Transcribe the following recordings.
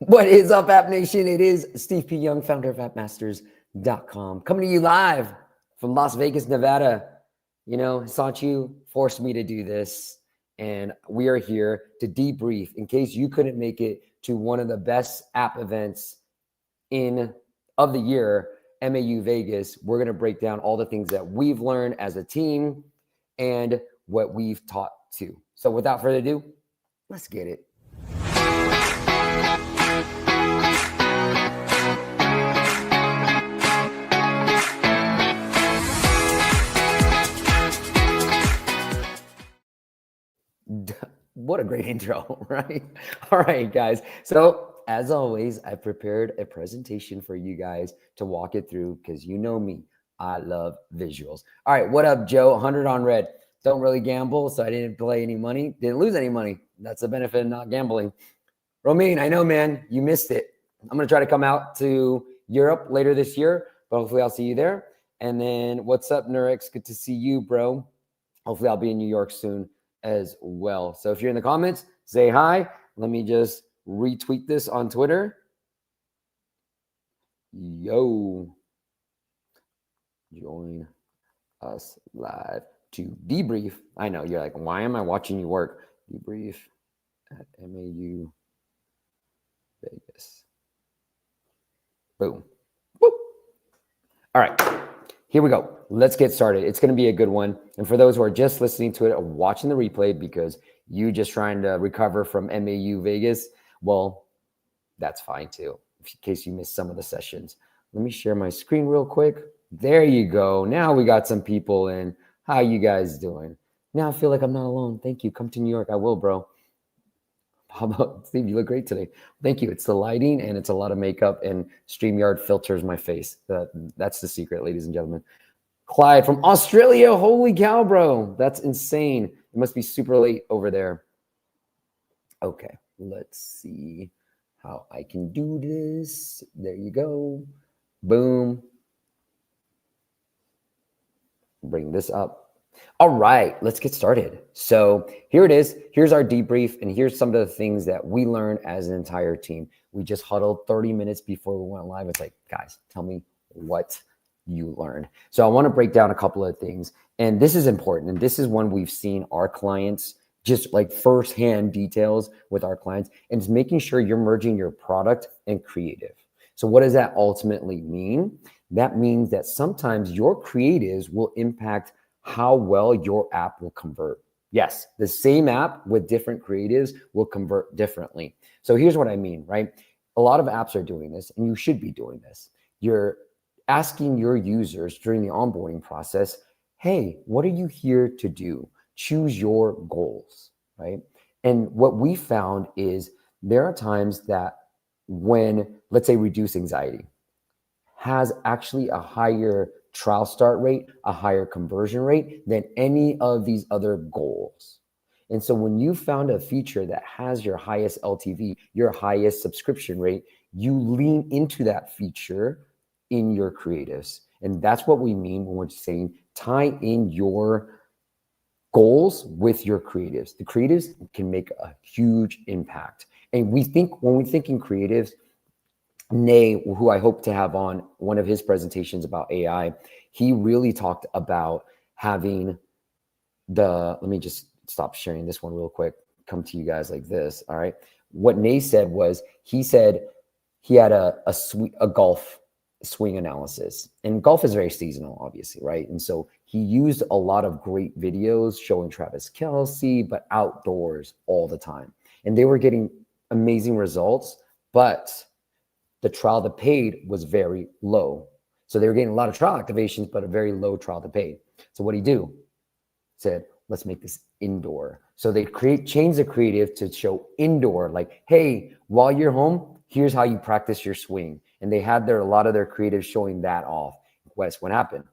What is up, App Nation? It is Steve P. Young, founder of appmasters.com, coming to you live from Las Vegas, Nevada. You know, Sanchu forced me to do this, and we are here to debrief in case you couldn't make it to one of the best app events of the year, MAU Vegas. We're going to break down all the things that we've learned as a team and what we've taught too. So without further ado, let's get it. What a great intro, right? All right, guys. So as always, I prepared a presentation for you guys to walk it through because you know me, I love visuals. All right, what up, Joe? 100 on red. Don't really gamble, so I didn't play any money. Didn't lose any money. That's the benefit of not gambling. Romaine, I know, man, you missed it. I'm going to try to come out to Europe later this year, but hopefully I'll see you there. And then what's up, Nurex? Good to see you, bro. Hopefully I'll be in New York soon as well. So if you're in the comments, say hi. Let me just retweet this on Twitter. Yo, join us live to debrief. I know you're like, why am I watching you work? Debrief at MAU Vegas. Boom. Boop. All right. Here we go. Let's get started. It's going to be a good one. And for those who are just listening to it or watching the replay because you just trying to recover from MAU Vegas, well, that's fine too, in case you missed some of the sessions. Let me share my screen real quick. There you go. Now we got some people in. How you guys doing? Now I feel like I'm not alone. Thank you. Come to New York. I will, bro. How about Steve? You look great today. Thank you. It's the lighting and it's a lot of makeup, and StreamYard filters my face. That's the secret, ladies and gentlemen. Clyde from Australia. Holy cow, bro. That's insane. It must be super late over there. Okay, let's see how I can do this. There you go. Boom. Bring this up. All right, let's get started. So here it is. Here's our debrief, and here's some of the things that we learned as an entire team. We just huddled 30 minutes before we went live. It's like, guys, tell me what you learned. So I want to break down a couple of things, and this is important, and this is one we've seen our clients just like firsthand details with our clients, and it's making sure you're merging your product and creative. So what does that ultimately mean? That means that sometimes your creatives will impact how well your app will convert. Yes, the same app with different creatives will convert differently. So here's what I mean, right? A lot of apps are doing this, and you should be doing this. You're asking your users during the onboarding process, hey, what are you here to do? Choose your goals, right? And what we found is there are times that when, let's say, reduce anxiety has actually a higher trial start rate, a higher conversion rate than any of these other goals. And so when you found a feature that has your highest LTV, your highest subscription rate, you lean into that feature in your creatives. And that's what we mean when we're saying tie in your goals with your creatives. The creatives can make a huge impact. And we think when we think in creatives, Nay, who I hope to have on one of his presentations about AI, he really talked about having let me just stop sharing this one real quick, come to you guys like this, all right? What Nay said was, he said he had a golf swing analysis, and golf is very seasonal, obviously, right? And so he used a lot of great videos showing Travis Kelce, but outdoors all the time. And they were getting amazing results, but the trial to paid was very low. So they were getting a lot of trial activations, but a very low trial to paid. So what did he do? Said, let's make this indoor. So they change the creative to show indoor, like, hey, while you're home, here's how you practice your swing. And they had a lot of their creatives showing that off. What happened?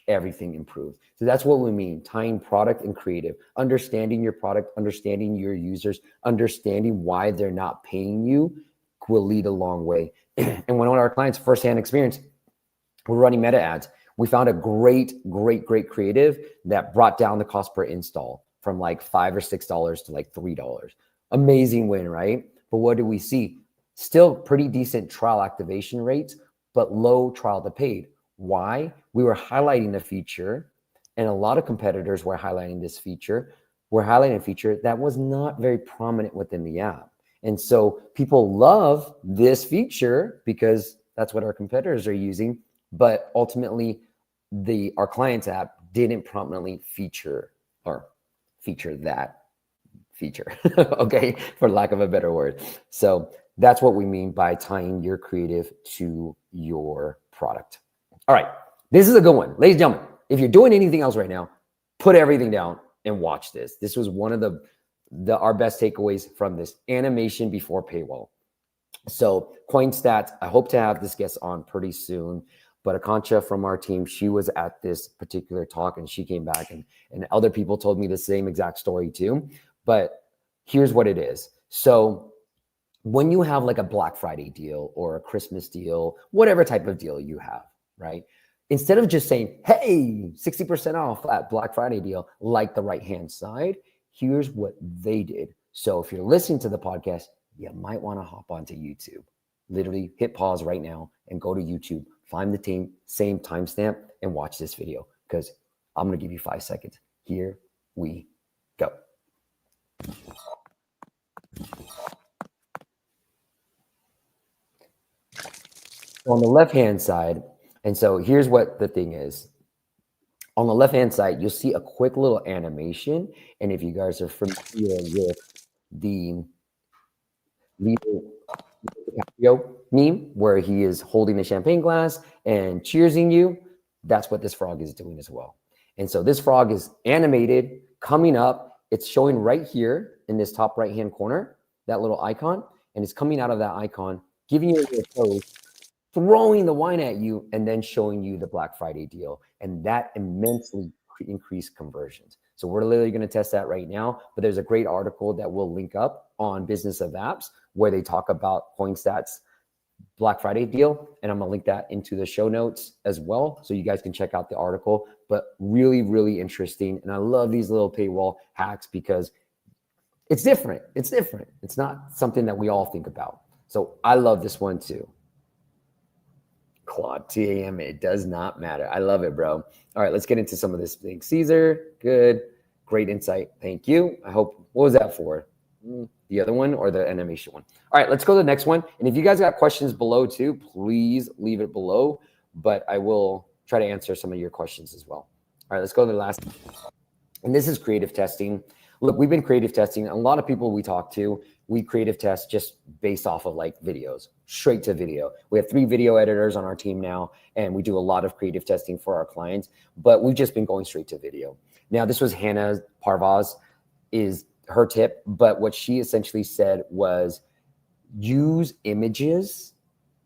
Everything improved. So that's what we mean, tying product and creative, understanding your product, understanding your users, understanding why they're not paying you will lead a long way. And one of our clients' firsthand experience, we're running meta ads. We found a great creative that brought down the cost per install from like $5 or $6 to like $3. Amazing win, right? But what do we see? Still pretty decent trial activation rates, but low trial to paid. Why? We were highlighting the feature, and a lot of competitors were highlighting this feature. We're highlighting a feature that was not very prominent within the app. And so people love this feature because that's what our competitors are using, but ultimately our client's app didn't prominently feature that feature, okay, for lack of a better word. So that's what we mean by tying your creative to your product. All right, this is a good one. Ladies and gentlemen, if you're doing anything else right now, put everything down and watch this. This was one of our best takeaways from this animation before paywall. So CoinStats, I hope to have this guest on pretty soon, but Akancha from our team, she was at this particular talk and she came back and other people told me the same exact story too. But here's what it is. So when you have like a Black Friday deal or a Christmas deal, whatever type of deal you have, right? Instead of just saying, hey, 60% off at Black Friday deal, like the right-hand side, here's what they did. So if you're listening to the podcast, you might want to hop onto YouTube. Literally hit pause right now and go to YouTube, find the same timestamp and watch this video because I'm going to give you 5 seconds. Here we go. On the left-hand side, and so here's what the thing is. On the left-hand side, you'll see a quick little animation. And if you guys are familiar with the Leonardo DiCaprio meme, where he is holding a champagne glass and cheersing you, that's what this frog is doing as well. And so this frog is animated, coming up. It's showing right here in this top right-hand corner, that little icon, and it's coming out of that icon, giving you a little pose, throwing the wine at you, and then showing you the Black Friday deal. And that immensely increased conversions. So we're literally going to test that right now. But there's a great article that we'll link up on Business of Apps where they talk about CoinStats Black Friday deal. And I'm going to link that into the show notes as well. So you guys can check out the article. But really, really interesting. And I love these little paywall hacks because it's different. It's different. It's not something that we all think about. So I love this one too. Claude TAM, it does not matter. I love it, bro. All right, let's get into some of this thing. Caesar, good. Great insight. Thank you. I hope, what was that for? The other one or the animation one? All right, let's go to the next one. And if you guys got questions below too, please leave it below, but I will try to answer some of your questions as well. All right, let's go to the last. And this is creative testing. Look, we've been creative testing. A lot of people we talk to, we creative test just based off of like videos, straight to video. We have 3 video editors on our team now, and we do a lot of creative testing for our clients, but we've just been going straight to video. Now, this was Hannah Parvaz is her tip, but what she essentially said was use images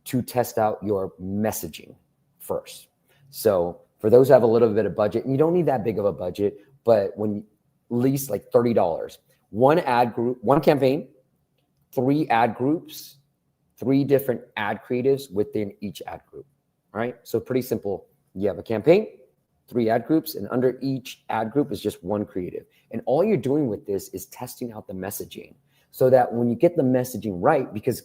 to test out your messaging first. So for those who have a little bit of budget, and you don't need that big of a budget, but when at least like $30, one ad group, one campaign, 3 ad groups, 3 different ad creatives within each ad group. All right. So pretty simple. You have a campaign, 3 ad groups, and under each ad group is just 1 creative. And all you're doing with this is testing out the messaging so that when you get the messaging right, because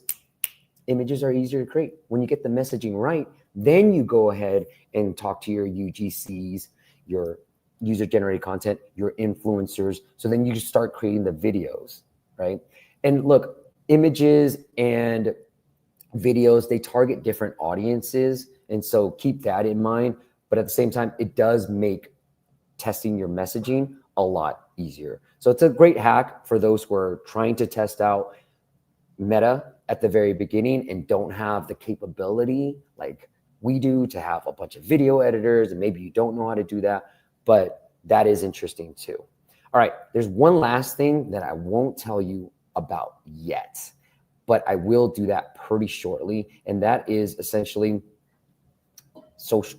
images are easier to create, when you get the messaging right, then you go ahead and talk to your UGCs, your user generated content, your influencers. So then you just start creating the videos, right? And look, images and videos, they target different audiences. And so keep that in mind. But at the same time, it does make testing your messaging a lot easier. So it's a great hack for those who are trying to test out Meta at the very beginning and don't have the capability like we do to have a bunch of video editors, and maybe you don't know how to do that, but that is interesting too. All right, there's one last thing that I won't tell you about yet, but I will do that pretty shortly, and that is essentially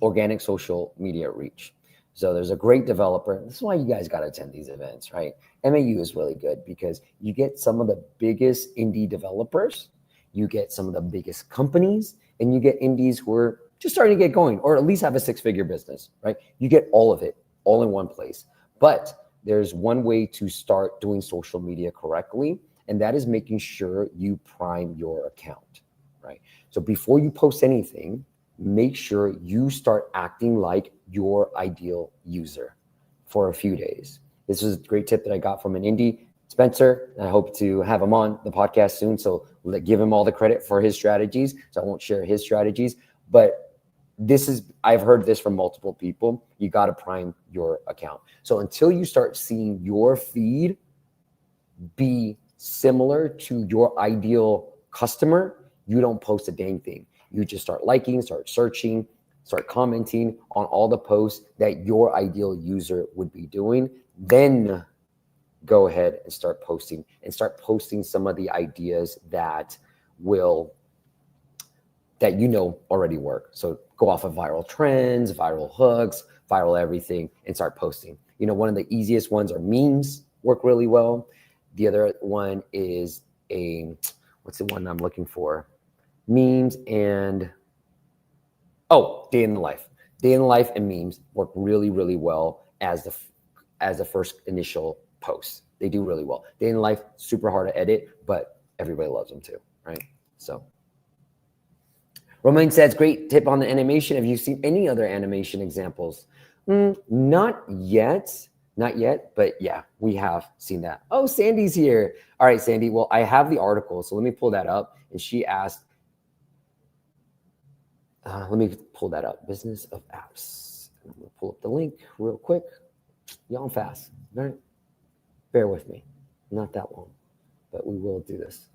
organic social media reach. So there's a great developer. This is why you guys got to attend these events, right? MAU is really good because you get some of the biggest indie developers, you get some of the biggest companies, and you get indies who are just starting to get going or at least have a 6-figure business, right? You get all of it all in one place. But there's one way to start doing social media correctly, and that is making sure you prime your account, right? So before you post anything, make sure you start acting like your ideal user for a few days. This is a great tip that I got from an indie, Spencer. I hope to have him on the podcast soon. So give him all the credit for his strategies. So I won't share his strategies, but I've heard this from multiple people. You got to prime your account. So until you start seeing your feed be similar to your ideal customer, you don't post a dang thing. You just start liking, start searching, start commenting on all the posts that your ideal user would be doing. Then go ahead and start posting some of the ideas that already work. So go off of viral trends, viral hooks, viral everything, and start posting. One of the easiest ones are memes, work really well. The other one is what's the one I'm looking for? Memes and day in the life. Day in the life and memes work really, really well as the first initial post. They do really well. Day in the life, super hard to edit, but everybody loves them too, right? So Romain says, great tip on the animation. Have you seen any other animation examples? Not yet, but yeah, we have seen that. Oh, Sandy's here. All right, Sandy. Well, I have the article, so let me pull that up. And she asked, let me pull that up. Business of apps. I'm gonna pull up the link real quick. Y'all fast. All right. Bear with me. Not that long, but we will do this.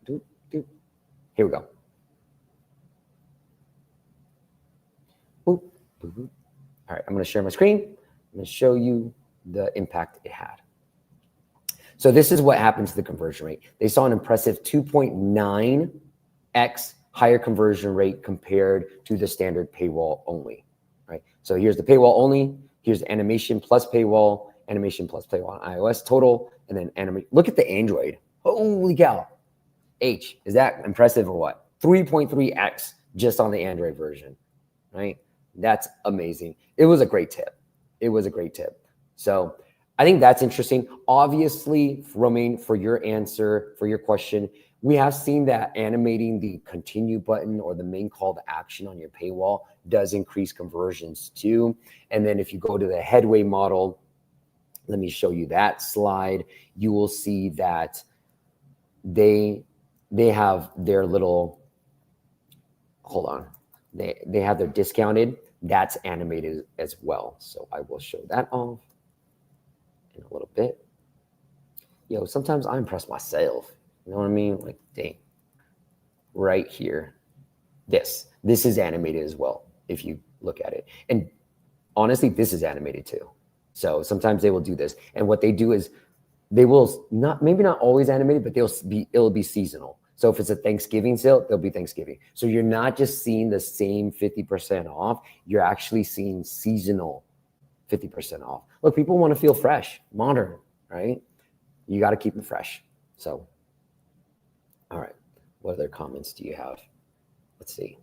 Here we go. Boop, boop, boop. All right, I'm going to share my screen. I'm going to show you the impact it had. So this is what happened to the conversion rate. They saw an impressive 2.9x higher conversion rate compared to the standard paywall only, right? So here's the paywall only. Here's the animation plus paywall on iOS total, and then look at the Android. Holy cow. Is that impressive or what? 3.3x just on the Android version, right? That's amazing. It was a great tip. So I think that's interesting. Obviously, Romain, for your answer, for your question, we have seen that animating the continue button or the main call to action on your paywall does increase conversions too. And then if you go to the headway model, let me show you that slide. You will see that they have their little, hold on. They have their discounted. That's animated as well. So I will show that off in a little bit. Sometimes I impress myself. You know what I mean? Like, dang. Right here. This is animated as well, if you look at it. And honestly, this is animated too. So sometimes they will do this. And what they do is they will maybe not always animated, but it'll be seasonal. So if it's a Thanksgiving sale, there'll be Thanksgiving. So you're not just seeing the same 50% off, you're actually seeing seasonal 50% off. Look, people want to feel fresh, modern, right? You got to keep them fresh. So, all right. What other comments do you have? Let's see.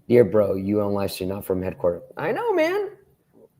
Dear bro, you on live stream, not from headquarters. I know, man.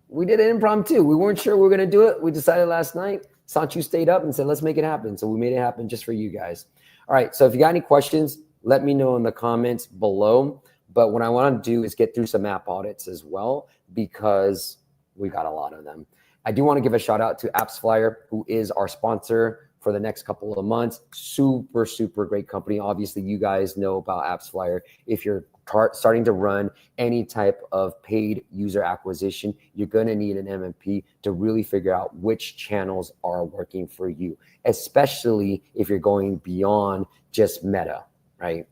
We did an impromptu. We weren't sure we were going to do it. We decided last night. Sanchu stayed up and said, let's make it happen. So we made it happen just for you guys. All right. So if you got any questions, let me know in the comments below. But what I want to do is get through some app audits as well, because we got a lot of them. I do want to give a shout out to AppsFlyer, who is our sponsor for the next couple of months. Super, super great company. Obviously, you guys know about AppsFlyer. If you're starting to run any type of paid user acquisition, you're going to need an MMP to really figure out which channels are working for you, especially if you're going beyond just Meta, right?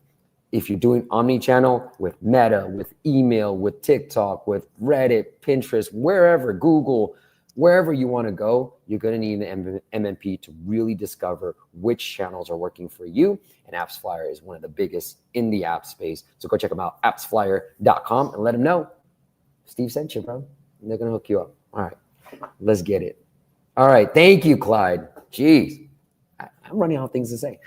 If you're doing omni-channel with Meta, with email, with TikTok, with Reddit, Pinterest, wherever, Google, wherever you want to go, you're going to need an MMP to really discover which channels are working for you. And AppsFlyer is one of the biggest in the app space. So go check them out, appsflyer.com, and let them know Steve sent you, bro. And they're going to hook you up. All right, let's get it. All right, thank you, Clyde. Jeez, I'm running out of things to say.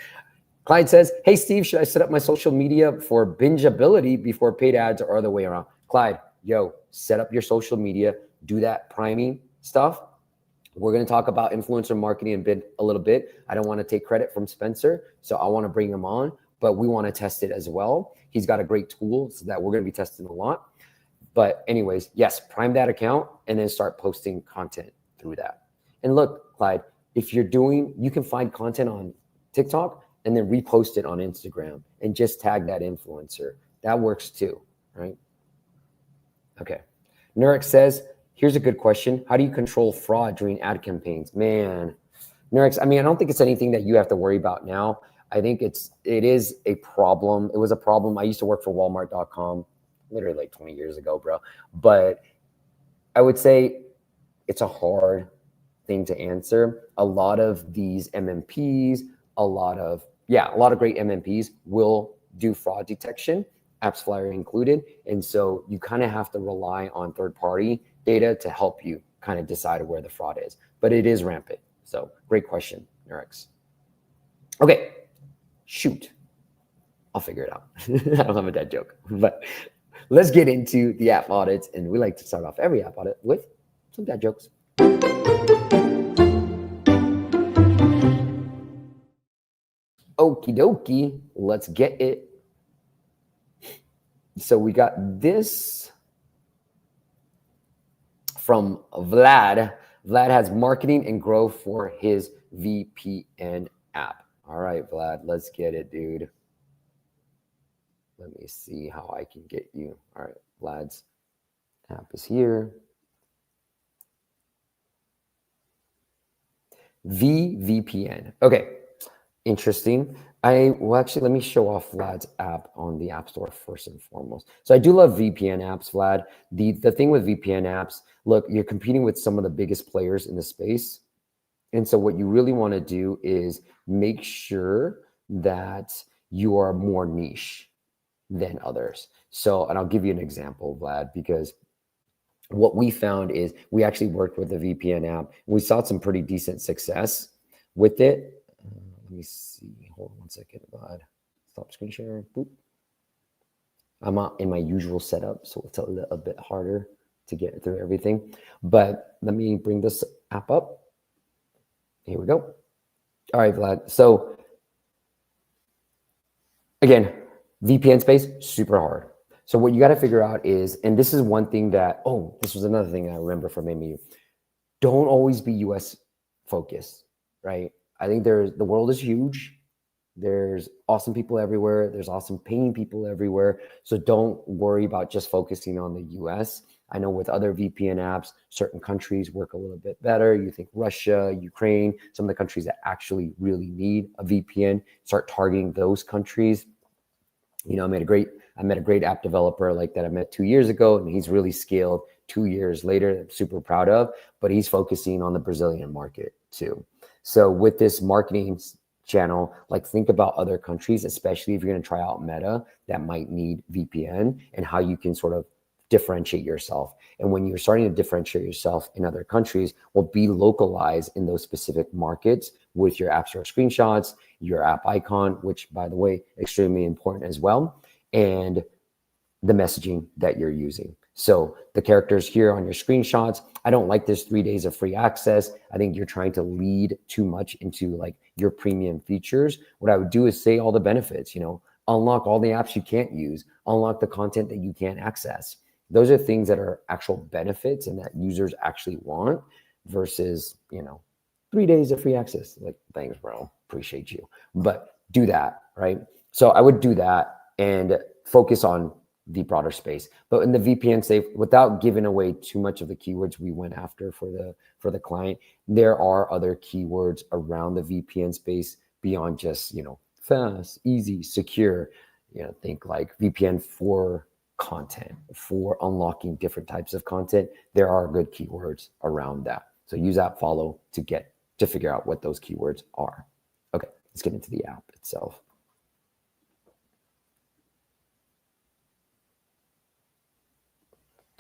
Clyde says, hey, Steve, should I set up my social media for bingeability before paid ads or other way around? Clyde, set up your social media, do that priming stuff, We're going to talk about influencer marketing a little bit. I don't want to take credit from Spencer, so I want to bring him on, but we want to test it as well. He's got a great tool so that we're going to be testing a lot. But anyways, yes, prime that account and then start posting content through that. And look, Clyde, if you're doing, you can find content on TikTok and then repost it on Instagram and just tag that influencer. That works too, right? Okay. Nurek says, here's a good question. How do you control fraud during ad campaigns? Man, Nurek, I mean, I don't think it's anything that you have to worry about now. I think it is a problem. It was a problem. I used to work for Walmart.com literally like 20 years ago, bro. But I would say it's a hard thing to answer. A lot of these MMPs, a lot of great MMPs will do fraud detection, AppsFlyer included. And so you kind of have to rely on third-party data to help you kind of decide where the fraud is. But it is rampant. So great question, Nerex. Okay, shoot. I'll figure it out. I don't have a dad joke, but let's get into the app audits. And we like to start off every app audit with some dad jokes. Okie dokie, let's get it. So we got this from Vlad. Vlad has marketing and growth for his VPN app. All right, Vlad, let's get it, dude. Let me see how I can get you. All right, Vlad's app is here. VPN. Okay, interesting. Actually, let me show off Vlad's app on the App Store first and foremost. So I do love VPN apps, Vlad. The thing with VPN apps, look, you're competing with some of the biggest players in the space. And so what you really want to do is make sure that you are more niche than others. So, and I'll give you an example, Vlad, because what we found is we actually worked with a VPN app. We saw some pretty decent success with it. Let me see. Hold on one second, Vlad. Stop screen sharing. Boop. I'm not in my usual setup, so it's a little bit harder to get through everything. But let me bring this app up. Here we go. All right, Vlad. So again, VPN space, super hard. So what you got to figure out is, and this is one thing that, this was another thing I remember from MU. Don't always be US focused, right? I think the world is huge. There's awesome people everywhere. There's awesome paying people everywhere. So don't worry about just focusing on the US. I know with other VPN apps, certain countries work a little bit better. You think Russia, Ukraine, some of the countries that actually really need a VPN, start targeting those countries. You know, I met a great app developer like that I met 2 years ago, and he's really scaled 2 years later. I'm super proud of, but he's focusing on the Brazilian market too. So with this marketing channel, like think about other countries, especially if you're going to try out Meta that might need VPN, and how you can sort of differentiate yourself. And when you're starting to differentiate yourself in other countries, well, be localized in those specific markets with your App Store screenshots, your app icon, which by the way, extremely important as well, and the messaging that you're using. So the characters here on your screenshots, I don't like this 3 days of free access. I think you're trying to lead too much into like your premium features. What I would do is say all the benefits, you know, unlock all the apps you can't use, unlock the content that you can't access. Those are things that are actual benefits and that users actually want versus, you know, 3 days of free access. Like, thanks, bro. Appreciate you. But do that, right? So I would do that and focus on the broader space. But in the VPN safe, without giving away too much of the keywords we went after for the client, there are other keywords around the VPN space beyond just, you know, fast, easy, secure. You know, think like VPN for content, for unlocking different types of content. There are good keywords around that. So use AppFollow to figure out what those keywords are. Okay, let's get into the app itself.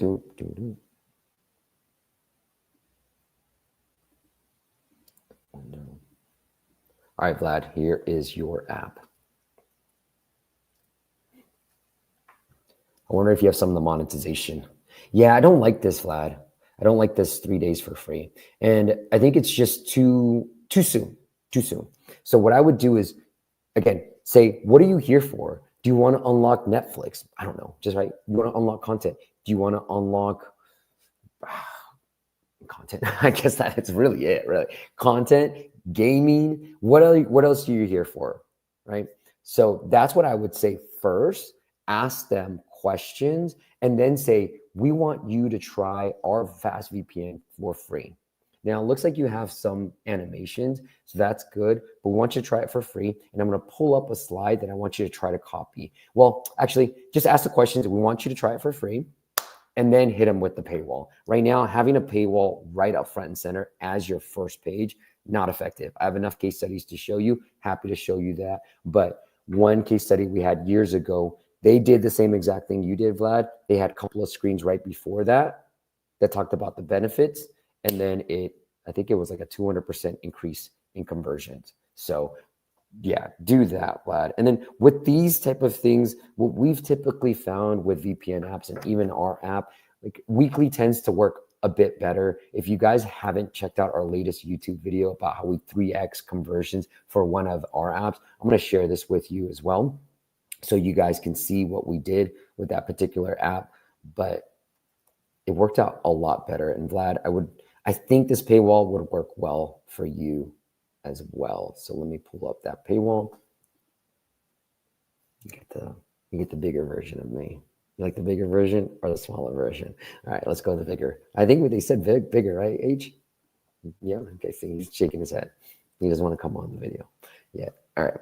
All right, Vlad, here is your app. I wonder if you have some of the monetization. Yeah, I don't like this, Vlad. I don't like this 3 days for free. And I think it's just too soon. So what I would do is, again, say, what are you here for? Do you want to unlock Netflix? I don't know. Just right. You want to unlock content. Do you want to unlock content? I guess that's really it, really. Content, gaming. What else are you here for? Right. So that's what I would say first. Ask them questions and then say, we want you to try our fast VPN for free. Now, it looks like you have some animations, so that's good, but we want you to try it for free. And I'm going to pull up a slide that I want you to try to copy. Well, actually, just ask the questions. We want you to try it for free and then hit them with the paywall. Right now, having a paywall right up front and center as your first page, not effective. I have enough case studies to show you. Happy to show you that. But one case study we had years ago, they did the same exact thing you did, Vlad. They had a couple of screens right before that talked about the benefits. And then I think it was like a 200% increase in conversions. So yeah, do that, Vlad. And then with these type of things, what we've typically found with VPN apps and even our app, like weekly tends to work a bit better. If you guys haven't checked out our latest YouTube video about how we 3x conversions for one of our apps, I'm going to share this with you as well, so you guys can see what we did with that particular app. But it worked out a lot better. And Vlad, I think this paywall would work well for you as well. So let me pull up that paywall. You get the bigger version of me. You like the bigger version or the smaller version? All right, let's go to the bigger. I think what they said bigger, right, H? Yeah, okay, see, he's shaking his head. He doesn't want to come on the video. Yeah, all right.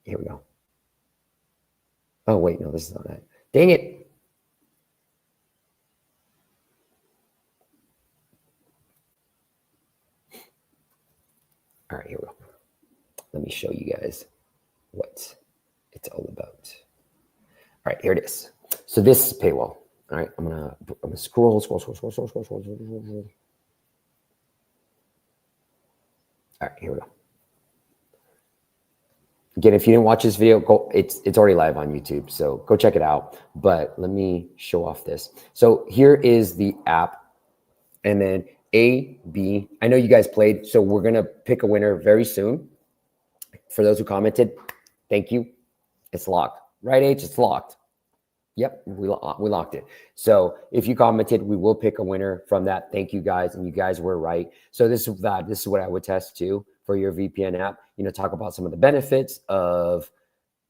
Here we go. Oh, wait, no, this is not it. Dang it. All right, here we go. Let me show you guys what it's all about. All right, here it is. So this is paywall. All right, I'm gonna scroll. All right, here we go. Again, if you didn't watch this video, it's already live on YouTube, so go check it out. But let me show off this. So here is the app, and then A, B. I know you guys played, so we're gonna pick a winner very soon. For those who commented, thank you. It's locked, right, H? It's locked. Yep, we locked it. So if you commented, we will pick a winner from that. Thank you guys, and you guys were right. So this is what I would test too for your VPN app. Talk about some of the benefits of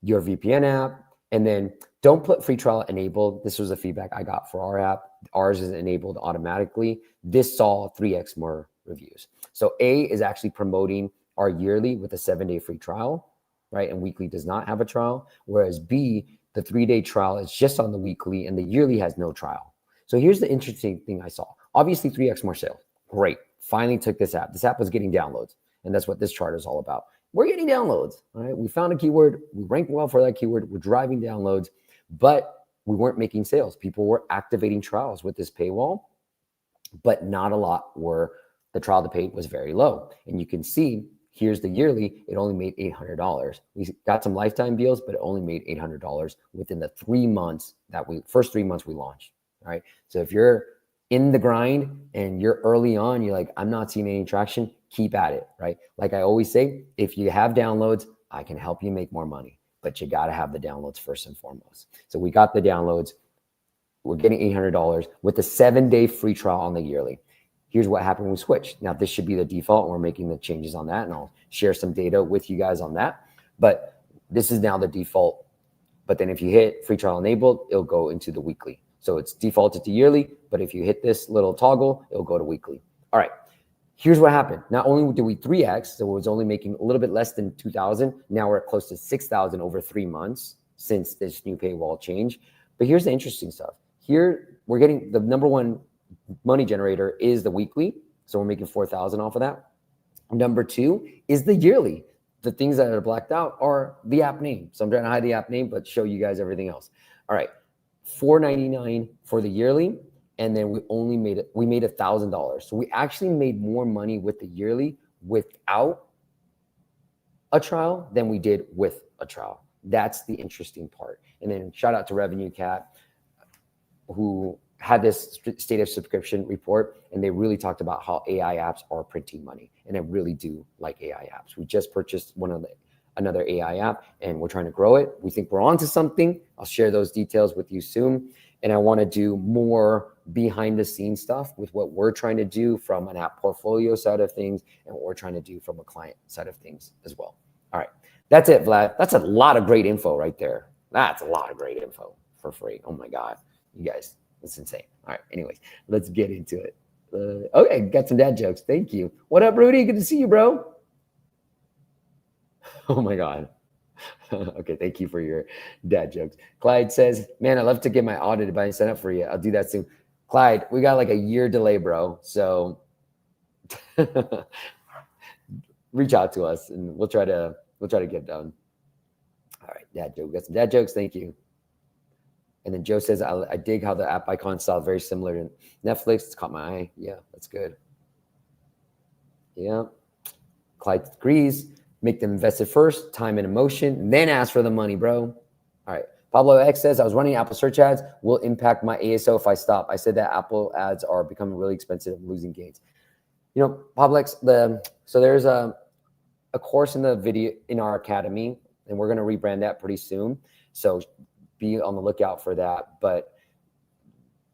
your VPN app, and then don't put free trial enabled. This was the feedback I got for our app. Ours is enabled automatically. This saw 3x more reviews. So A is actually promoting our yearly with a 7-day free trial, right? And weekly does not have a trial, whereas B, the 3-day trial is just on the weekly and the yearly has no trial. So here's the interesting thing I saw. Obviously 3x more sales. Great. Finally took this app. This app was getting downloads. And that's what this chart is all about. We're getting downloads. All right. We found a keyword. We ranked well for that keyword. We're driving downloads, but we weren't making sales. People were activating trials with this paywall, but not a lot were. The trial to paid was very low. And you can see here's the yearly. It only made $800. We got some lifetime deals, but it only made $800 within the 3 months first 3 months we launched. All right. So if you're in the grind and you're early on, you're like, I'm not seeing any traction, keep at it, right? Like I always say, if you have downloads, I can help you make more money, but you got to have the downloads first and foremost. So we got the downloads. We're getting $800 with the 7-day free trial on the yearly. Here's what happened when we switched. Now, this should be the default, and we're making the changes on that, and I'll share some data with you guys on that. But this is now the default. But then if you hit free trial enabled, it'll go into the weekly. So it's defaulted to yearly, but if you hit this little toggle, it'll go to weekly. All right, here's what happened. Not only did we 3x, so it was only making a little bit less than 2,000. Now we're at close to 6,000 over 3 months since this new paywall change. But here's the interesting stuff. Here, we're getting the number one money generator is the weekly. So we're making 4,000 off of that. Number two is the yearly. The things that are blacked out are the app name. So I'm trying to hide the app name, but show you guys everything else. All right, $499 for the yearly. And then we made $1,000. So we actually made more money with the yearly without a trial than we did with a trial. That's the interesting part. And then shout out to Revenue Cat. who had this state of subscription report, and they really talked about how AI apps are printing money. And I really do like AI apps. We just purchased another AI app, and we're trying to grow it. We think we're onto something. I'll share those details with you soon. And I want to do more behind the scenes stuff with what we're trying to do from an app portfolio side of things and what we're trying to do from a client side of things as well. All right. That's it, Vlad. That's a lot of great info right there. That's a lot of great info for free. Oh my God. You guys, that's insane. All right. Anyways, let's get into it. Okay. Got some dad jokes. Thank you. What up, Rudy? Good to see you, bro. Oh my God. Okay, thank you for your dad jokes. Clyde says, man, I'd love to get my audited by and sign up for you. I'll do that soon. Clyde, we got like a year delay, bro. So reach out to us and we'll try to get it done. All right, dad joke. Got some dad jokes. Thank you. And then Joe says, I dig how the app icon style very similar to Netflix. It's caught my eye. Yeah, that's good. Yeah. Clyde agrees. Make them invested first, time and emotion, then ask for the money, bro. All right. Pablo X says, I was running Apple search ads. Will impact my ASO if I stop. I said that Apple ads are becoming really expensive and losing gains. You know, Pablo X, so there's a course in the video in our academy, and we're going to rebrand that pretty soon. So be on the lookout for that. But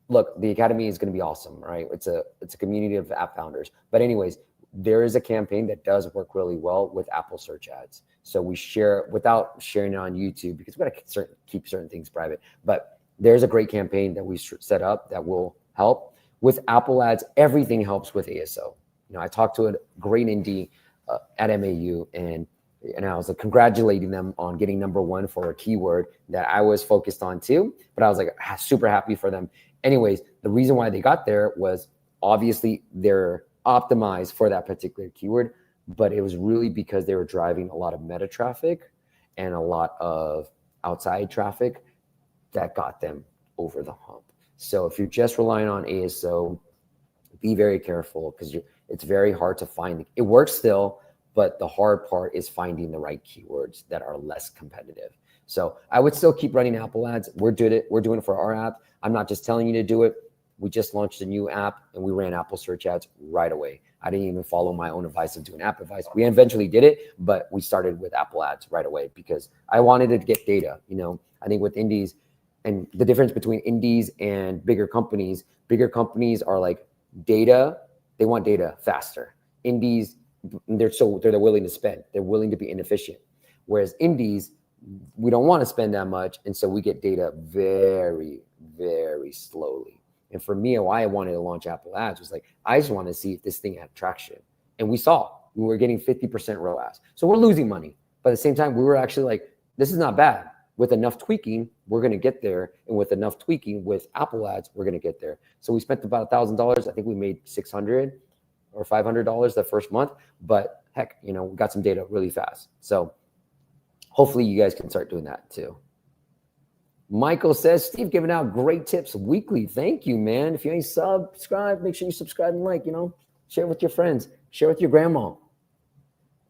look, the academy is going to be awesome, right? It's a community of app founders. But anyways, there is a campaign that does work really well with Apple search ads. So we share without sharing it on YouTube because we got to keep certain things private. But there's a great campaign that we set up that will help with Apple ads. Everything helps with ASO. You know, I talked to a great indie at MAU, and I was like congratulating them on getting #1 for a keyword that I was focused on too. But I was like super happy for them. Anyways, the reason why they got there was obviously they're optimized for that particular keyword, but it was really because they were driving a lot of meta traffic and a lot of outside traffic that got them over the hump. So if you're just relying on ASO, be very careful because it's very hard to find. It works still, but the hard part is finding the right keywords that are less competitive. So I would still keep running Apple ads. We're doing it for our app. I'm not just telling you to do it. We just launched a new app and we ran Apple search ads right away. I didn't even follow my own advice of doing app advice. We eventually did it, but we started with Apple ads right away because I wanted to get data. You know, I think with indies and the difference between indies and bigger companies are like data. They want data faster. Indies, they're willing to spend. They're willing to be inefficient. Whereas indies, we don't want to spend that much. And so we get data very, very slowly. And for me, why I wanted to launch Apple ads was like, I just want to see if this thing had traction. And we were getting 50% ROAS. So we're losing money. But at the same time, we were actually like, this is not bad. With enough tweaking, we're going to get there. And with enough tweaking with Apple ads, we're going to get there. So we spent about $1,000. I think we made $600 or $500 the first month. But heck, you know, we got some data really fast. So hopefully you guys can start doing that too. Michael says, Steve giving out great tips weekly. Thank you, man. If you ain't subscribed, make sure you subscribe and like, you know, share with your friends, share with your grandma. All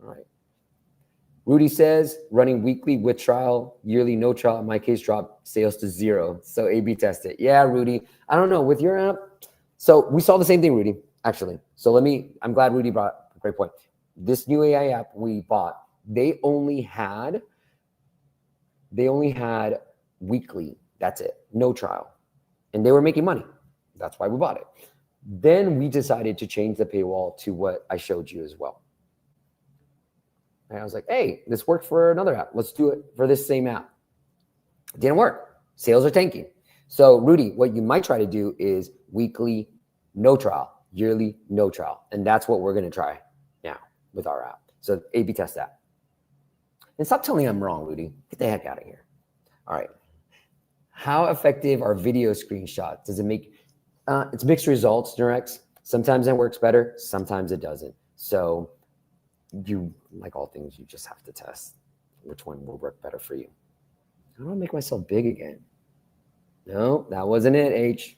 right. Rudy says, running weekly with trial, yearly no trial. In my case, drop sales to 0. So A/B test it. Yeah, Rudy. I don't know with your app. So we saw the same thing, Rudy, actually. So I'm glad Rudy brought a great point. This new AI app we bought, they only had weekly. That's it. No trial. And they were making money. That's why we bought it. Then we decided to change the paywall to what I showed you as well. And I was like, hey, this worked for another app. Let's do it for this same app. It didn't work. Sales are tanking. So Rudy, what you might try to do is weekly, no trial, yearly, no trial. And that's what we're going to try now with our app. So A/B test that. And stop telling me I'm wrong, Rudy. Get the heck out of here. All right. How effective are video screenshots? Does it make, it's mixed results, Durex. Sometimes it works better. Sometimes it doesn't. So you, like all things, you just have to test which one will work better for you. I don't want to make myself big again. No, that wasn't it, H.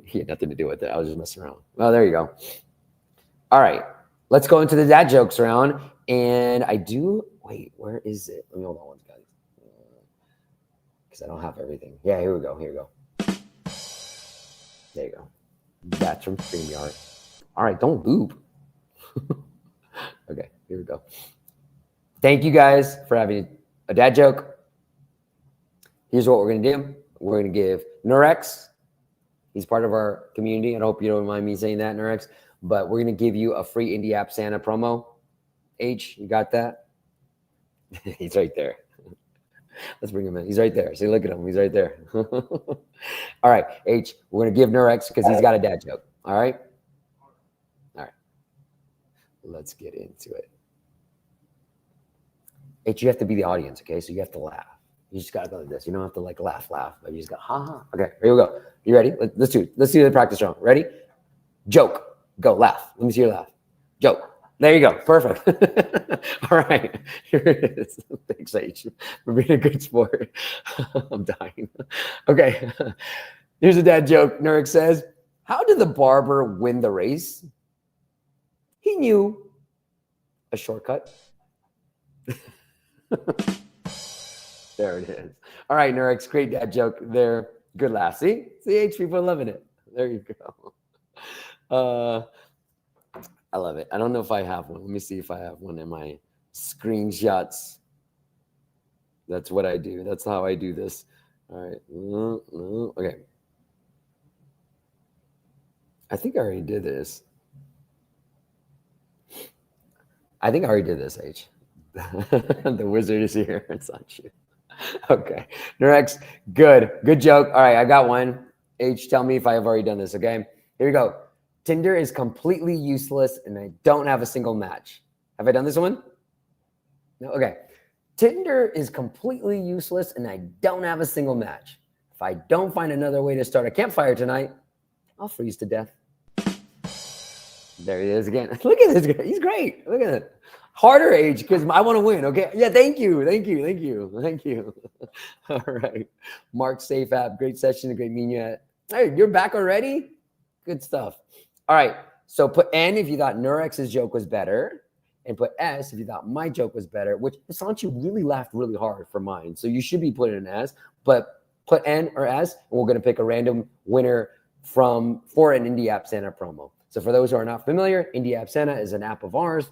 He had nothing to do with it. I was just messing around. Oh, there you go. All right. Let's go into the dad jokes round. And wait, where is it? Let me hold on one, guys. because I don't have everything. Yeah, here we go. Here we go. There you go. That's from StreamYard. All right, don't loop. Okay, here we go. Thank you guys for having a dad joke. Here's what we're going to do. We're going to give Nurex. He's part of our community. I hope you don't mind me saying that, Nurex. But we're going to give you a free Indie App Santa promo. H, you got that? He's right there. Let's bring him in. He's right there. See, look at him. He's right there. All right, H, we're going to give Nurex because he's got a dad joke. All right? All right. Let's get into it. H, you have to be the audience, okay? So you have to laugh. You just got to go like this. You don't have to like laugh, but you just got ha ha. Okay, here we go. You ready? Let's do it. Let's do the practice round. Ready? Joke. Go, laugh. Let me see your laugh. Joke. There you go. Perfect. All right. Here it is. Thanks, H, for being a good sport. I'm dying. Okay. Here's a dad joke. Nurex says, how did the barber win the race? He knew a shortcut. There it is. All right, Nurex, great dad joke there. Good laugh. See, H, people are loving it. There you go. I love it. I don't know if I have one. Let me see if I have one in my screenshots. That's what I do. That's how I do this. All right. Okay. I think I already did this. H. The wizard is here. It's not you. Okay. Nurex, good joke. All right, I got one. H, tell me if I have already done this, okay? Here we go. Tinder is completely useless and I don't have a single match. Have I done this one? No? Okay. Tinder is completely useless and I don't have a single match. If I don't find another way to start a campfire tonight, I'll freeze to death. There he is again. Look at this guy. He's great. Look at it. Harder, H, because I want to win, okay? Yeah, thank you. All right. Mark, Safe App, great session, a great meeting you. Hey, you're back already? Good stuff. All right. So put N if you thought Nurex's joke was better, and put S if you thought my joke was better, which Sanchi really laughed really hard for mine. So you should be putting an S, but put N or S, and we're going to pick a random winner for an Indie App Santa promo. So for those who are not familiar, Indie App Santa is an app of ours.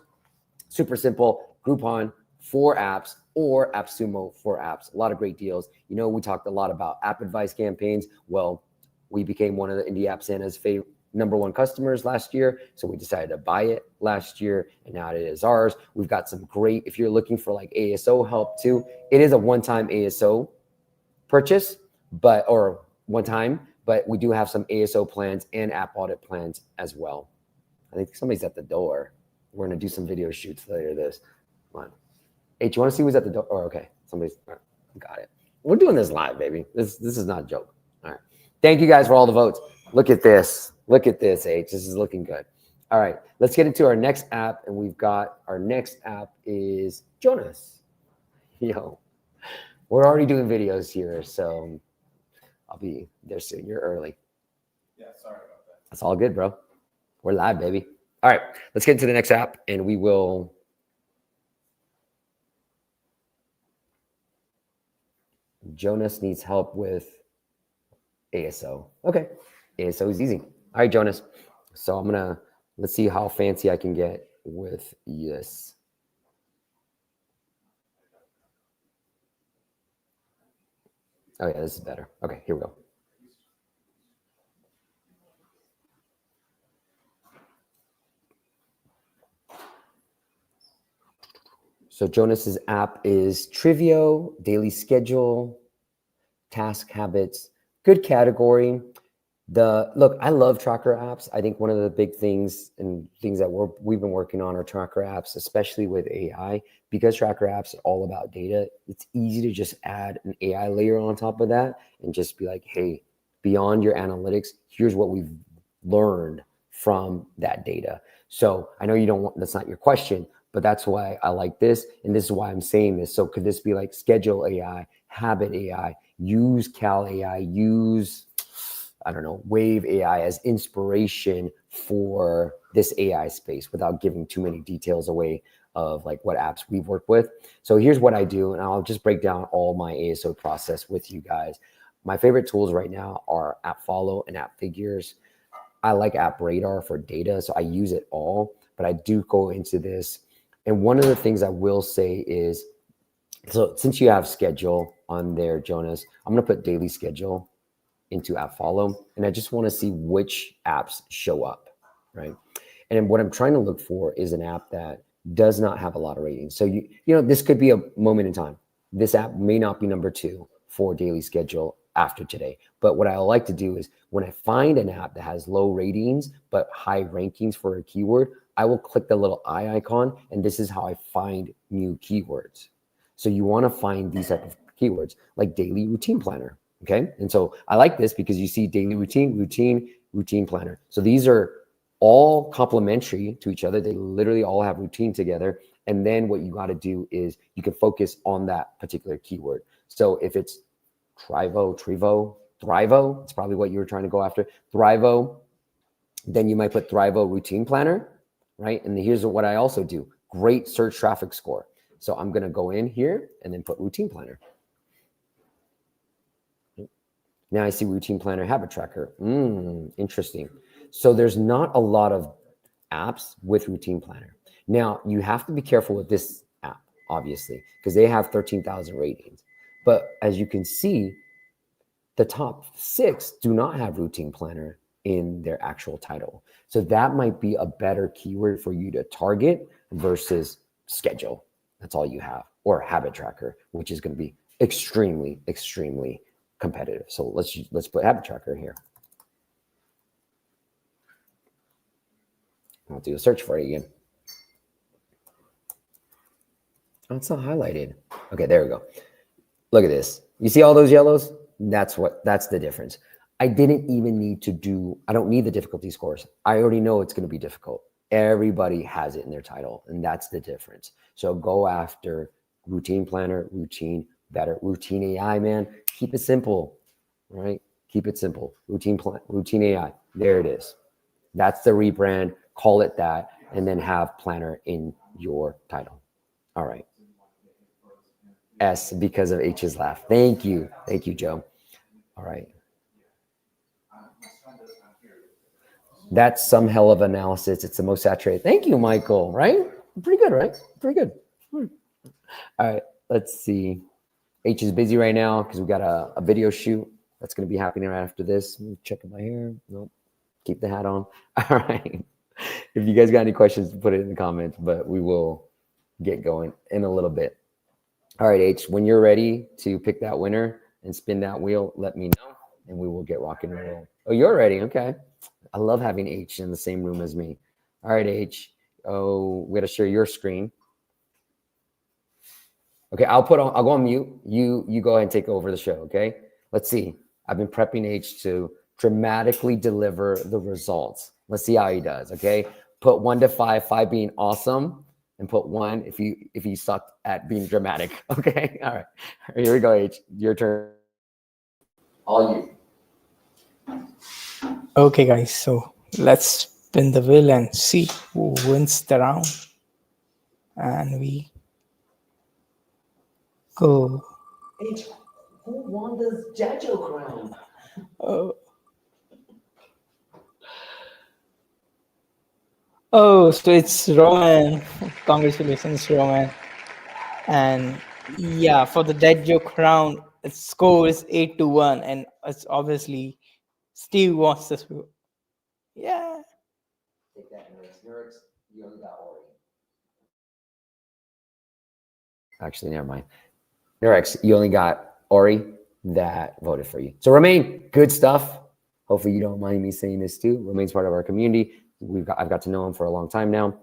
Super simple. Groupon for apps or AppSumo for apps. A lot of great deals. You know, we talked a lot about app advice campaigns. Well, we became one of the Indie App Santa's #1 customers last year. So we decided to buy it last year and now it is ours. We've got some great, if you're looking for like ASO help too, it is a one-time ASO purchase, or one time, but we do have some ASO plans and app audit plans as well. I think somebody's at the door. We're going to do some video shoots later this. Come on. Hey, do you want to see who's at the door? Oh, okay. Somebody's got it. We're doing this live, baby. This is not a joke. All right. Thank you guys for all the votes. Look at this. Look at this, H. This is looking good. All right. Let's get into our next app. And we've got our next app is Jonas. Yo, we're already doing videos here. So I'll be there soon. You're early. Yeah, sorry about that. That's all good, bro. We're live, baby. All right, let's get into the next app and we will. Jonas needs help with ASO. Okay, ASO is easy. All right, Jonas. So let's see how fancy I can get with this. Oh yeah, this is better. Okay, here we go. So Jonas's app is Thrivo, daily schedule, task habits, good category. Look, I love tracker apps. I think one of the big things and things that we've been working on are tracker apps, especially with AI, because tracker apps are all about data. It's easy to just add an AI layer on top of that and just be like, hey, beyond your analytics, here's what we've learned from that data. So I know you don't want, that's not your question, but that's why I like this. And this is why I'm saying this. So could this be like schedule AI, habit AI, use Cal AI, use, I don't know, Wave AI as inspiration for this AI space without giving too many details away of like what apps we've worked with. So here's what I do, and I'll just break down all my ASO process with you guys. My favorite tools right now are App Follow and App Figures. I like App Radar for data, so I use it all, but I do go into this. And one of the things I will say is, so since you have schedule on there, Jonas, I'm going to put daily schedule into App Follow, and I just want to see which apps show up, right? And what I'm trying to look for is an app that does not have a lot of ratings. So this could be a moment in time. This app may not be number 2 for daily schedule after today. But what I like to do is when I find an app that has low ratings but high rankings for a keyword, I will click the little eye icon, and this is how I find new keywords. So you want to find these type of keywords like daily routine planner. Okay. And so I like this because you see daily routine planner. So these are all complementary to each other. They literally all have routine together. And then what you got to do is you can focus on that particular keyword. So if it's Thrivo, it's probably what you were trying to go after. Thrivo, then you might put Thrivo routine planner, right? And here's what I also do. Great search traffic score. So I'm going to go in here and then put routine planner. Now I see routine planner habit tracker. Interesting. So there's not a lot of apps with routine planner. Now you have to be careful with this app, obviously, because they have 13,000 ratings. But as you can see, the top 6 do not have routine planner in their actual title. So that might be a better keyword for you to target versus schedule. That's all you have, or habit tracker, which is going to be extremely, extremely competitive. So let's put habit tracker here. I'll do a search for it again. Oh, it's not highlighted. Okay, there we go. Look at this. You see all those yellows? That's the difference. I didn't even need to I don't need the difficulty scores. I already know it's going to be difficult. Everybody has it in their title, and that's the difference. So go after routine planner, routine AI, man. Keep it simple, right? Keep it simple. Routine AI. There it is. That's the rebrand. Call it that, and then have planner in your title. All right. S because of H's laugh. Thank you, Joe. All right. That's some hell of analysis. It's the most saturated. Thank you, Michael. Right? Pretty good, right? Pretty good. All right. Let's see. H is busy right now because we got a video shoot that's going to be happening right after this. Checking my hair. Nope. Keep the hat on. All right. If you guys got any questions, put it in the comments, but we will get going in a little bit. All right, H, when you're ready to pick that winner and spin that wheel, let me know, and we will get rock and roll. Oh, you're ready. Okay. I love having H in the same room as me. All right, H. Oh, we got to share your screen. Okay, I'll go on mute. You go ahead and take over the show, okay? Let's see. I've been prepping H to dramatically deliver the results. Let's see how he does, okay? Put 1 to 5, 5 being awesome, and put 1 if you sucked at being dramatic, okay? All right, here we go, H. Your turn. All you. Okay, guys, so let's spin the wheel and see who wins the round. And we go. H, who won the Jajo crown? Oh, so it's Roman. Congratulations, Roman. And yeah, for the dead joke round, its score is 8-1, and it's obviously Steve wants this. Yeah. Take that, Nerds. You only got Ori. Actually, never mind. Nerex, you only got Ori that voted for you. So Romain, good stuff. Hopefully you don't mind me saying this too. Romain's part of our community. I've got to know him for a long time now,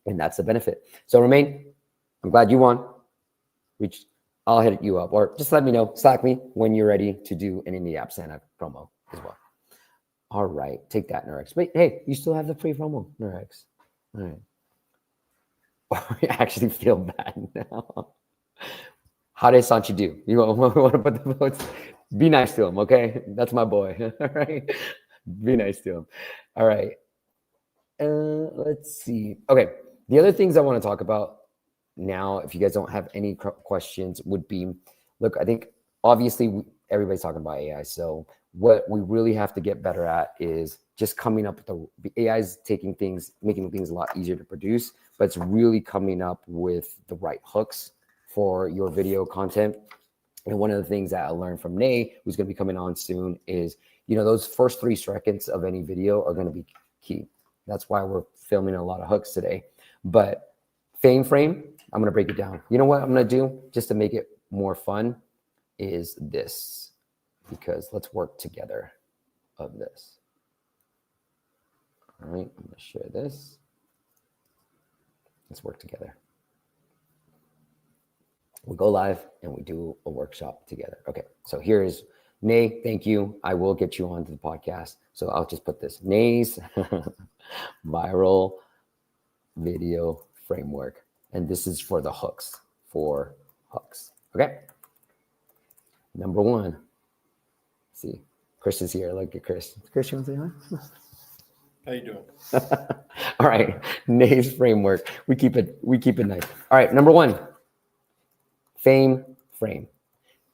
and that's the benefit. So Romain, I'm glad you won. I'll hit you up, or just let me know, Slack me when you're ready to do an Indie App Santa promo as well. All right, take that, Nerex. Wait, hey, you still have the free promo, Nerex. All right. I actually feel bad now. How did Sanchi do? You want to put the votes? Be nice to him, okay? That's my boy. All right. Be nice to him. All right. Let's see. Okay. The other things I want to talk about now, if you guys don't have any questions, would be, look, I think obviously everybody's talking about AI. So what we really have to get better at is just coming up with the AI is taking things, making things a lot easier to produce, but it's really coming up with the right hooks for your video content. And one of the things that I learned from Nay, who's going to be coming on soon, is, you know, those first 3 seconds of any video are going to be key. That's why we're filming a lot of hooks today. But fame frame, I'm going to break it down. You know what I'm going to do just to make it more fun is this, because let's work together of this. All right, I'm going to share this. Let's work together. We go live and we do a workshop together. Okay, so here is Nay. Thank you. I will get you onto the podcast. So I'll just put this Nay's viral video framework. And this is for the hooks, Okay. Number 1. See, Chris is here. Look at Chris. Chris, you want to say hi? How you doing? All right, Nay's framework. We keep it nice. All right, number 1. Fame frame.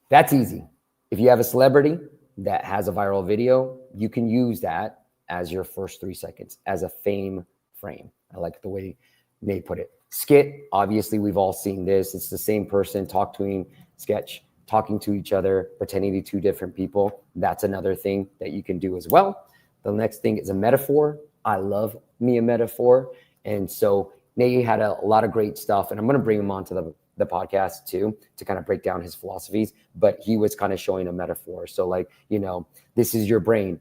That's easy. If you have a celebrity that has a viral video, you can use that as your first 3 seconds as a fame frame. I like the way Nate put it. Skit, obviously we've all seen this. It's the same person talking to each other, pretending to be 2 different people. That's another thing that you can do as well. The next thing is a metaphor. I love me a metaphor. And so Nate had a lot of great stuff, and I'm going to bring him onto the podcast too, to kind of break down his philosophies, but he was kind of showing a metaphor. So like, you know, this is your brain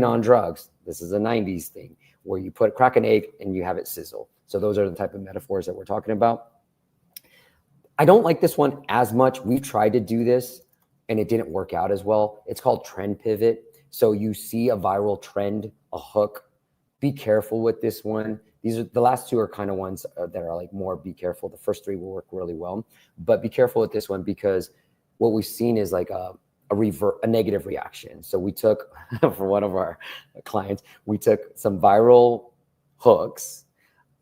on drugs. This is a 90s thing where you crack an egg and you have it sizzle. So those are the type of metaphors that we're talking about. I don't like this one as much. We've tried to do this and it didn't work out as well. It's called trend pivot. So you see a viral trend, a hook. Be careful with this one. These are the last 2 are kind of ones that are like more be careful. The first 3 will work really well, but be careful with this one because what we've seen is like a negative reaction. So we took for one of our clients, we took some viral hooks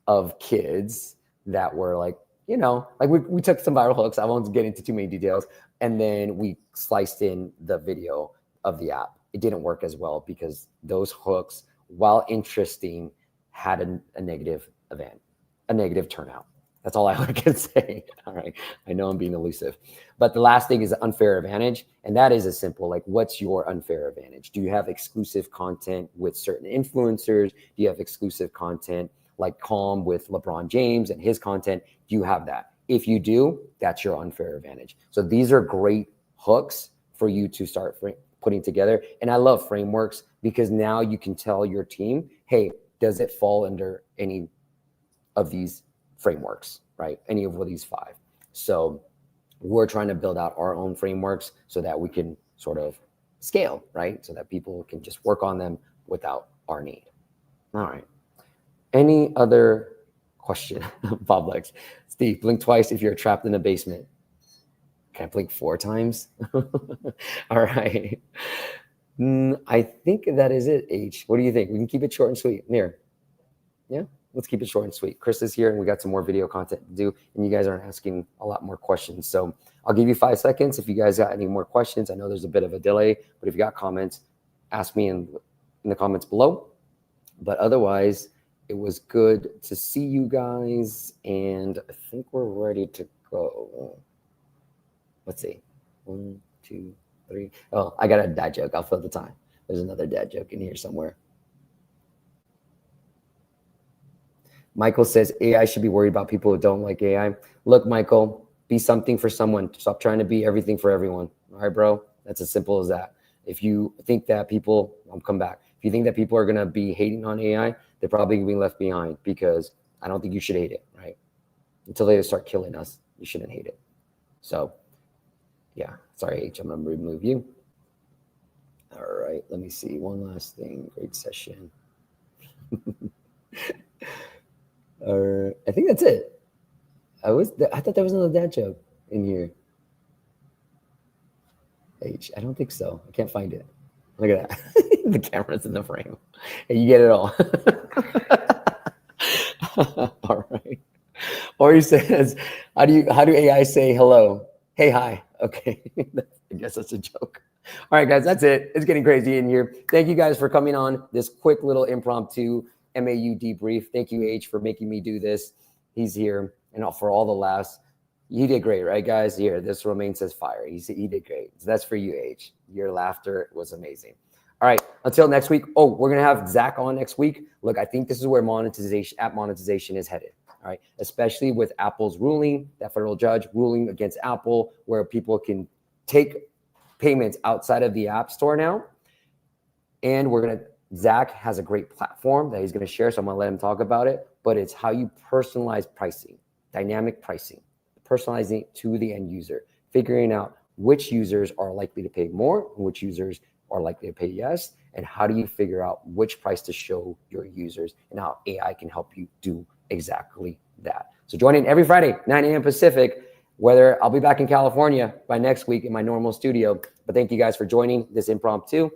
of kids that were like, you know, like we took some viral hooks. I won't get into too many details. And then we sliced in the video of the app. It didn't work as well because those hooks, while interesting, had a negative event, a negative turnout. That's all I can say. All right. I know I'm being elusive. But the last thing is unfair advantage. And that is as simple, like what's your unfair advantage? Do you have exclusive content with certain influencers? Do you have exclusive content like Calm with LeBron James and his content? Do you have that? If you do, that's your unfair advantage. So these are great hooks for you to start putting together. And I love frameworks because now you can tell your team, hey, does it fall under any of these frameworks, right? Any of these 5. So we're trying to build out our own frameworks so that we can sort of scale, right? So that people can just work on them without our need. All right. Any other question? Bob Lex. Steve, blink twice if you're trapped in a basement. Can I blink 4 times? All right. I think that is it, H. What do you think? We can keep it short and sweet. Mir? Yeah? Let's keep it short and sweet. Chris is here, and we got some more video content to do, and you guys aren't asking a lot more questions. So I'll give you 5 seconds if you guys got any more questions. I know there's a bit of a delay, but if you got comments, ask me in the comments below. But otherwise, it was good to see you guys, and I think we're ready to go. Let's see. 1, 2, 3. Oh, I got a dad joke. I'll fill the time. There's another dad joke in here somewhere. Michael says AI should be worried about people who don't like AI. Look, Michael, be something for someone. Stop trying to be everything for everyone. All right, bro? That's as simple as that. If you think that people, I'll come back. If you think that people are going to be hating on AI, they're probably going to be left behind because I don't think you should hate it, right? Until they start killing us, you shouldn't hate it. So, yeah, sorry, H, I'm going to remove you. All right, let me see. One last thing. Great session. I think that's it. I thought there was another dad joke in here. H, I don't think so. I can't find it. Look at that. The camera's in the frame. Hey, you get it all. All right. Or he says, how do AI say hello? Hey, hi. Okay. I guess that's a joke. All right, guys, that's it. It's getting crazy in here. Thank you guys for coming on this quick little impromptu MAU debrief. Thank you, H, for making me do this. He's here, and for all the laughs. You did great, right, guys? Here, this Romain says fire. He did great. So that's for you, H. Your laughter was amazing. All right, until next week. Oh, we're going to have Zach on next week. Look, I think this is where app monetization is headed. All right, especially with Apple's ruling, that federal judge ruling against Apple, where people can take payments outside of the App Store now. And Zach has a great platform that he's going to share, so I'm going to let him talk about it. But it's how you personalize pricing, dynamic pricing, personalizing it to the end user, figuring out which users are likely to pay more and which users are likely to pay yes, and how do you figure out which price to show your users, and how AI can help you do exactly that. So join in every Friday, 9 a.m. Pacific, whether I'll be back in California by next week in my normal studio. But thank you guys for joining this impromptu.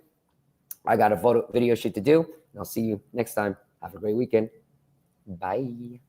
I got a video shoot to do, and I'll see you next time. Have a great weekend. Bye.